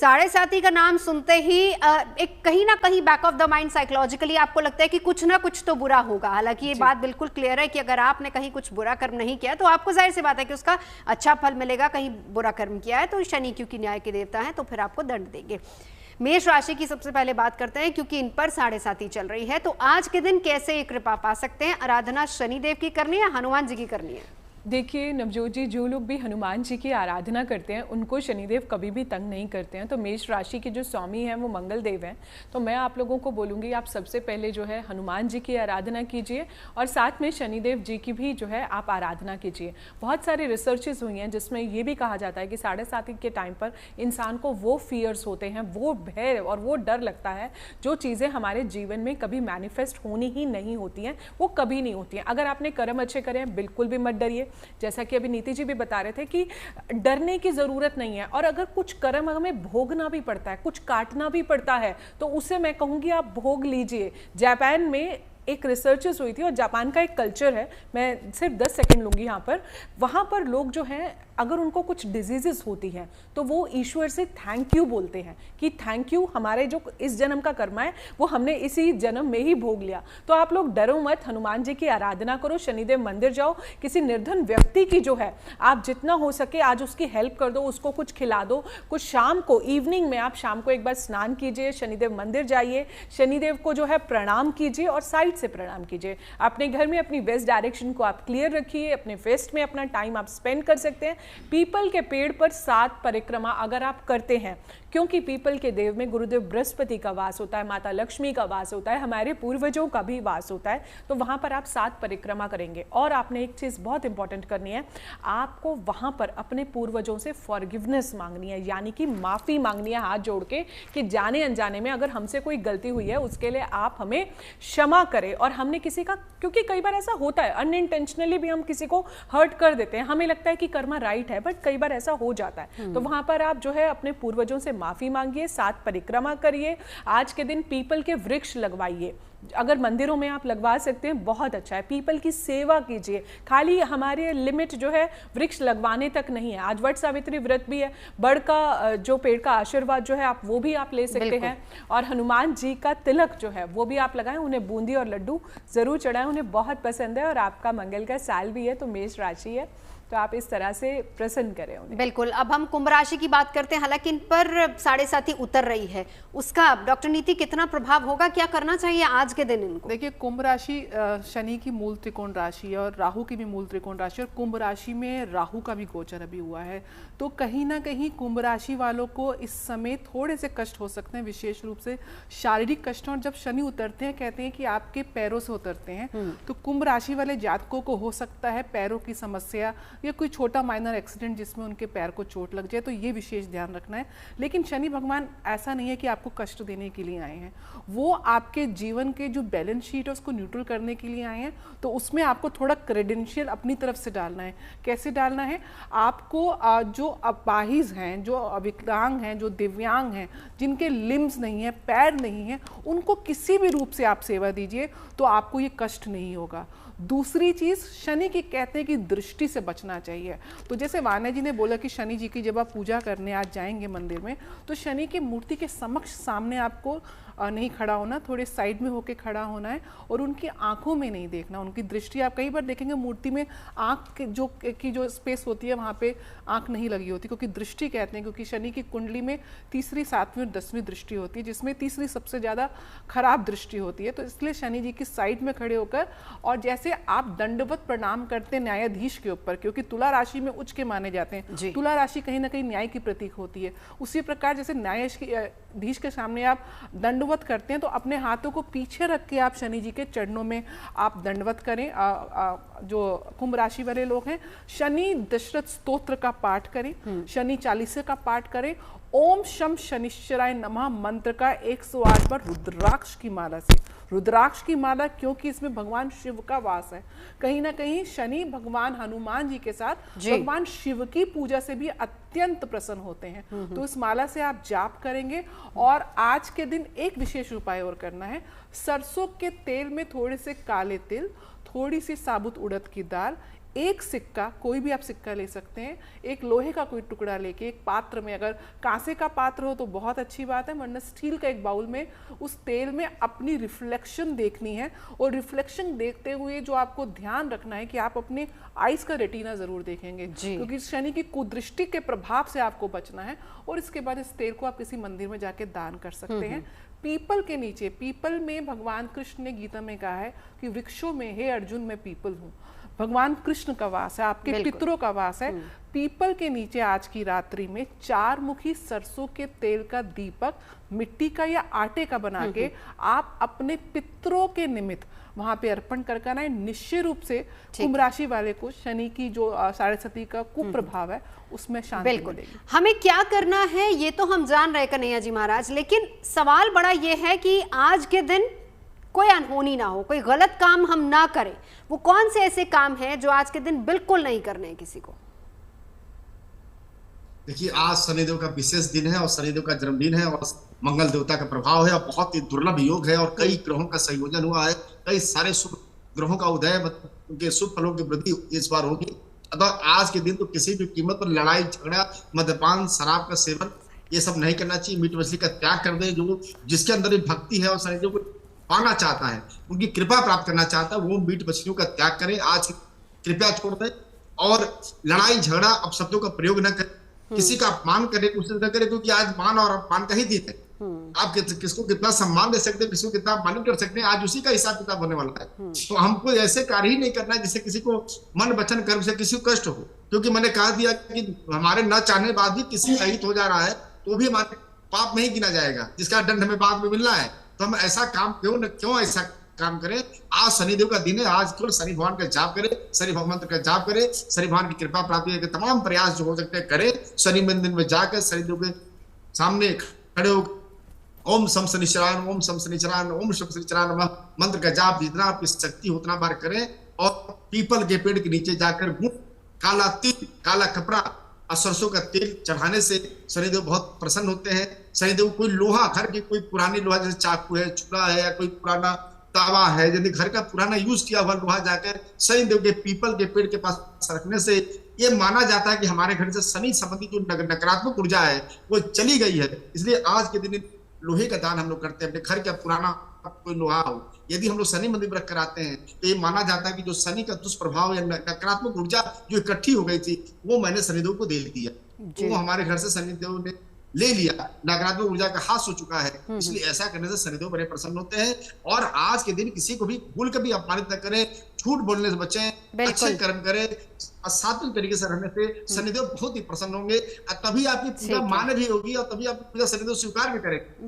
साढ़े साथी का नाम सुनते ही एक कहीं ना कहीं back of the mind psychologically आपको लगता है कि कुछ ना कुछ तो बुरा होगा। हालांकि ये बात बिल्कुल क्लियर है कि अगर आपने कहीं कुछ बुरा कर्म नहीं किया तो आपको जाहिर सी बात है कि उसका अच्छा फल मिलेगा। कहीं बुरा कर्म किया है तो शनि क्योंकि न्याय के देवता हैं तो फिर आपको दंड देंगे। मेष राशि की सबसे पहले बात करते हैं क्योंकि इन पर साढ़े साथी चल रही है, तो आज के दिन कैसे ये कृपा पा सकते हैं? आराधना शनिदेव की करनी है या हनुमान जी की करनी है? देखिए नवजोत जी, जो लोग भी हनुमान जी की आराधना करते हैं उनको शनिदेव कभी भी तंग नहीं करते हैं। तो मेष राशि के जो स्वामी हैं वो मंगल देव हैं। तो मैं आप लोगों को बोलूँगी आप सबसे पहले जो है हनुमान जी की आराधना कीजिए और साथ में शनिदेव जी की भी जो है आप आराधना कीजिए। बहुत सारे रिसर्चेज हुई हैं जिसमें ये भी कहा जाता है कि साढ़े साथी के टाइम पर इंसान को वो फियर्स होते हैं, वो भय और वो डर लगता है जो चीज़ें हमारे जीवन में कभी मैनिफेस्ट होनी ही नहीं होती हैं, वो कभी नहीं होती हैं। अगर आपने कर्म अच्छे करे हैं बिल्कुल भी मत डरिए। जैसा कि अभी नीति जी भी बता रहे थे कि डरने की जरूरत नहीं है। और अगर कुछ कर्म हमें भोगना भी पड़ता है, कुछ काटना भी पड़ता है, तो उसे मैं कहूंगी आप भोग लीजिए। जापान में एक रिसर्चेस हुई थी और जापान का एक कल्चर है, मैं सिर्फ 10 सेकंड लूंगी यहाँ पर। वहाँ पर लोग जो हैं अगर उनको कुछ डिजीजेस होती हैं तो वो ईश्वर से थैंक यू बोलते हैं कि थैंक यू, हमारे जो इस जन्म का कर्म है वो हमने इसी जन्म में ही भोग लिया। तो आप लोग डरो मत, हनुमान जी की आराधना करो, शनिदेव मंदिर जाओ, किसी निर्धन व्यक्ति की जो है आप जितना हो सके आज उसकी हेल्प कर दो, उसको कुछ खिला दो। कुछ शाम को इवनिंग में आप शाम को एक बार स्नान कीजिए, शनिदेव मंदिर जाइए, शनिदेव को जो है प्रणाम कीजिए और साइड से प्रणाम कीजिए। अपने घर में अपनी वेस्ट डायरेक्शन को आप क्लियर रखिए, अपने वेस्ट में अपना टाइम आप स्पेंड कर सकते हैं। पीपल के पेड़ पर 7 परिक्रमा अगर आप करते हैं, क्योंकि पीपल के देव में गुरुदेव बृहस्पति का वास होता है, माता लक्ष्मी का वास होता है, हमारे पूर्वजों का भी वास होता है, तो वहां पर आप 7 परिक्रमा करेंगे। और आपने एक चीज बहुत इंपॉर्टेंट करनी है, आपको वहां पर अपने पूर्वजों से फॉरगिवनेस मांगनी है, यानी कि माफी मांगनी है हाथ जोड़ के कि जाने अनजाने में अगर हमसे कोई गलती हुई है उसके लिए आप हमें क्षमा करें। और हमने किसी का, क्योंकि कई बार ऐसा होता है अनइंटेंशनली भी हम किसी को हर्ट कर देते हैं, हमें लगता है कि कर्मा राइट है बट कई बार ऐसा हो जाता है। तो वहां पर आप जो है अपने पूर्वजों से माफी मांगिए, 7 परिक्रमा करिए। आज के दिन पीपल के वृक्ष लगवाइए, अगर मंदिरों में आप लगवा सकते हैं बहुत अच्छा है। पीपल की सेवा कीजिए, खाली हमारे लिमिट जो है वृक्ष लगवाने तक नहीं है। आज वट सावित्री व्रत भी है, बड़ का जो पेड़ का आशीर्वाद जो है आप वो भी आप ले सकते हैं। और हनुमान जी का तिलक जो है वो भी आप लगाएं, उन्हें बूंदी और लड्डू जरूर चढ़ाएं, उन्हें बहुत पसंद है। और आपका मंगल का साल भी है तो मेष राशि है, तो आप इस तरह से प्रसन्न करें उन्हें। बिल्कुल। अब हम कुंभ राशि की बात करते हैं। हालांकि इन पर साढ़े साथी उतर रही है, उसका डॉक्टर नीति कितना प्रभाव होगा, क्या करना चाहिए आज के दिन इनको? देखिए कुंभ राशि शनि की मूल त्रिकोण राशि है और राहु की भी मूल त्रिकोण राशि, और कुंभ राशि में राहु का भी गोचर अभी हुआ है। तो कहीं ना कहीं कुंभ राशि वालों को इस समय थोड़े से कष्ट हो सकते हैं, विशेष रूप से शारीरिक कष्ट। और जब शनि उतरते हैं कहते हैं कि आपके पैरों से उतरते हैं, तो कुंभ राशि वाले जातकों को हो सकता है पैरों की समस्या या कोई छोटा माइनर एक्सीडेंट जिसमें उनके पैर को चोट लग जाए, तो ये विशेष ध्यान रखना है। लेकिन शनि भगवान ऐसा नहीं है कि आपको कष्ट देने के लिए आए हैं, वो आपके जीवन के जो बैलेंस शीट है उसको न्यूट्रल करने के लिए आए हैं। तो उसमें आपको थोड़ा क्रेडेंशियल अपनी तरफ से डालना है। कैसे डालना है? आपको जो अपाहिज हैं, जो विकलांग हैं, जो दिव्यांग हैं, जिनके लिम्स नहीं है, पैर नहीं है, उनको किसी भी रूप से आप सेवा दीजिए तो आपको ये कष्ट नहीं होगा। दूसरी चीज, शनि की कहते हैं कि दृष्टि से बचना चाहिए। तो जैसे वाना जी ने बोला कि शनि जी की जब आप पूजा करने आज जाएंगे मंदिर में, तो शनि की मूर्ति के समक्ष सामने आपको नहीं खड़ा होना, थोड़े साइड में होके खड़ा होना है और उनकी आंखों में नहीं देखना। उनकी दृष्टि, आप कई बार देखेंगे मूर्ति में आंख की जो स्पेस होती है वहाँ पे आंख नहीं लगी होती, क्योंकि दृष्टि कहते हैं, क्योंकि शनि की कुंडली में 3री, 7वीं और 10वीं दृष्टि होती है, जिसमें 3री सबसे ज़्यादा खराब दृष्टि होती है। तो इसलिए शनि जी की साइड में खड़े होकर, और जैसे आप दंडवत प्रणाम करते हैं न्यायाधीश के ऊपर, क्योंकि तुला राशि में उच्च के माने जाते हैं, तुला राशि कहीं ना कहीं न्याय की प्रतीक होती है, उसी प्रकार जैसे न्यायाधीश के सामने आप दंडवत करते हैं तो अपने हाथों को पीछे रख के आप शनि जी के चरणों में आप दंडवत करें। जो कुंभ राशि वाले लोग हैं, शनि दशरथ स्तोत्र का पाठ करें, शनि चालीसा का पाठ करें, ओम शम शनिश्चराय नमः मंत्र का 108 बार रुद्राक्ष की माला से। रुद्राक्ष की माला क्योंकि इसमें भगवान शिव का वास है। कहीं ना कहीं शनि भगवान हनुमान जी के साथ भगवान शिव की पूजा से भी अत्यंत प्रसन्न होते हैं। तो इस माला से आप जाप करेंगे। और आज के दिन एक विशेष उपाय और करना है, सरसों के तेल में थोड़े से काले तिल, थोड़ी सी साबुत उड़द की दाल, एक सिक्का, कोई भी आप सिक्का ले सकते हैं, एक लोहे का कोई टुकड़ा लेके एक पात्र में, अगर कांसे का पात्र हो तो बहुत अच्छी बात है, वरना स्टील का एक बाउल में उस तेल में अपनी रिफ्लेक्शन देखनी है। और रिफ्लेक्शन देखते हुए जो आपको ध्यान रखना है कि आप अपने आइज का रेटिना जरूर देखेंगे, क्योंकि शनि की कुदृष्टि के प्रभाव से आपको बचना है। और इसके बाद इस तेल को आप किसी मंदिर में जाके दान कर सकते हैं। पीपल के नीचे, पीपल में भगवान कृष्ण ने गीता में कहा है कि वृक्षों में हे अर्जुन मैं पीपल हूँ, भगवान कृष्ण का वास है, आपके पितरों का वास है। पीपल के नीचे आज की रात्रि में 4 मुखी सरसों के तेल का दीपक मिट्टी का या आटे का बना के आप अपने पितरों के निमित्त वहां पे अर्पण कर कर आए। निश्चित रूप से कुंभ राशि वाले को शनि की जो 7.5 का कुप्रभाव है उसमें शांति मिलेगी। हमें क्या करना है ये तो हम जान रहे कन्हैया जी महाराज, लेकिन सवाल बड़ा ये है कि आज के दिन कोई अनहोनी ना हो, कोई गलत काम हम ना करें। वो कौन से ऐसे काम है जो आज के दिन बिल्कुल नहीं करने हैं किसी को? देखिए, आज शनिदेव का विशेष दिन है और शनिदेव का जन्मदिन है और मंगल देवता का प्रभाव है और बहुत ही दुर्लभ योग है और कई ग्रहों का संयोजन हुआ है, कई सारे शुभ ग्रहों का उदय, उनके शुभ फलों की वृद्धि इस बार होगी। अतः आज के दिन तो किसी भी कीमत पर लड़ाई झगड़ा, मद्यपान, शराब का सेवन ये सब नहीं करना चाहिए। मीट मछली का त्याग कर दे। जो जिसके अंदर भक्ति है और शनिदेव को पाना चाहता है, उनकी कृपा प्राप्त करना चाहता है, वो मीट मछलियों का त्याग करें, आज कृपया छोड़ दें। और लड़ाई झगड़ा अपशब्दों का प्रयोग न करें, किसी का अपमान करने की कोशिश न करें, क्योंकि आज मान और अपमान का ही दिन है। आप किसको कितना सम्मान दे सकते हैं, किसको कितना अपमानित कर सकते हैं, आज उसी का हिसाब किताब होने वाला है। तो हमको ऐसे कार्य ही नहीं करना है जिससे किसी को मन वचन कर्म से किसी को कष्ट हो। क्योंकि मैंने कहा दिया कि हमारे न चाहने बाद भी किसी का हित हो जा रहा है तो भी हमारे पाप नहीं गिना जाएगा, जिसका दंड हमें बाद में मिलना है। तो हम ऐसा काम क्यों ऐसा काम करें। आज शनिदेव का दिन है, आज केवल शनि भगवान का जाप करें, शनि मंत्र का जाप करें, शनि भगवान की कृपा प्राप्ति के तमाम प्रयास जो हो सकते हैं करें। शनि मंदिर में जाकर शनिदेव के सामने खड़े हो ओम शम शनिश्चराय, ओम शम शनिश्चराय, ओम शम शनिश्चराय नमः मंत्र का जाप जितना आपकी शक्ति हो उतना बार करें। और पीपल के पेड़ के नीचे जाकर काला तिल, काला कपड़ा और सरसों का तेल चढ़ाने से शनिदेव बहुत प्रसन्न होते हैं। शनिदेव कोई लोहा, घर की कोई पुरानी लोहा जैसे चाकू है, चूल्हा है या कोई पुराना तावा है, यदि घर का पुराना यूज किया हुआ लोहा जाकर शनिदेव के पीपल के पेड़ के पास रखने से ये माना जाता है कि हमारे घर से शनि संबंधी जो नकारात्मक ऊर्जा है वो चली गई है। इसलिए आज के दिन लोहे का दान हम लोग करते हैं। अपने घर का पुराना कोई लोहा हो, यदि हम लोग शनि मंदिर में रख कर आते हैं तो ये माना जाता है कि जो शनि का दुष्प्रभाव या नकारात्मक ऊर्जा जो इकट्ठी हो गई थी वो मैंने शनिदेव को दे दिया, तो वो हमारे घर से शनिदेव ने ले लिया, नकारात्मक ऊर्जा का हाथ हो चुका है। इसलिए ऐसा करने से शनिदेव बड़े प्रसन्न होते हैं। और आज के दिन किसी को भी भूल कभी अपमानित न करें, झूठ बोलने से बचें, अच्छे कर्म करें, सात्विक तरीके से रहने से शनिदेव बहुत ही प्रसन्न होंगे। तभी आपकी पूजा मान्य भी होगी और तभी आपकी पूजा शनिदेव स्वीकार भी करेंगे।